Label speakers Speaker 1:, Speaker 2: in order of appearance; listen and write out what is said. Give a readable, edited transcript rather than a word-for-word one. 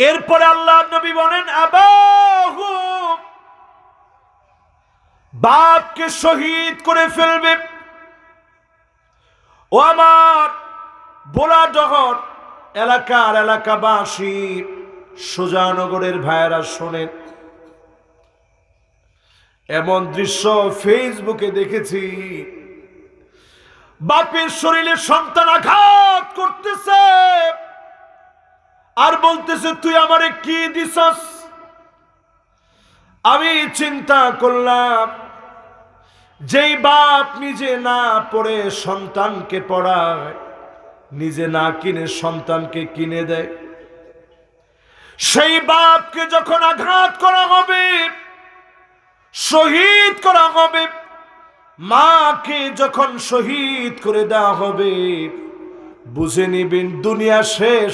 Speaker 1: এরপরে আল্লাহর নবী বলেন আবাহু, বাপকে শহীদ করে ফেলবে। ও আমার বোলাডহর এলাকাবাসী, সুজানগরের ভাইয়েরা শোনেন, এমন দৃশ্য ফেসবুকে দেখেছি। বাপের শরীরে সন্তান আঘাত করতেছে আর বলতেছে তুই আমারে কি দিছস। আমি চিন্তা করলাম, যেই বাপ নিজে না পড়ে সন্তানকে পড়ায়, নিজে না কিনে সন্তানকে কিনে দেয়, সেই বাপকে যখন আঘাত করা হবে, শহীদ করা হবে, মাকে যখন শহীদ করে দেওয়া হবে, বুঝে নিবেন দুনিয়া শেষ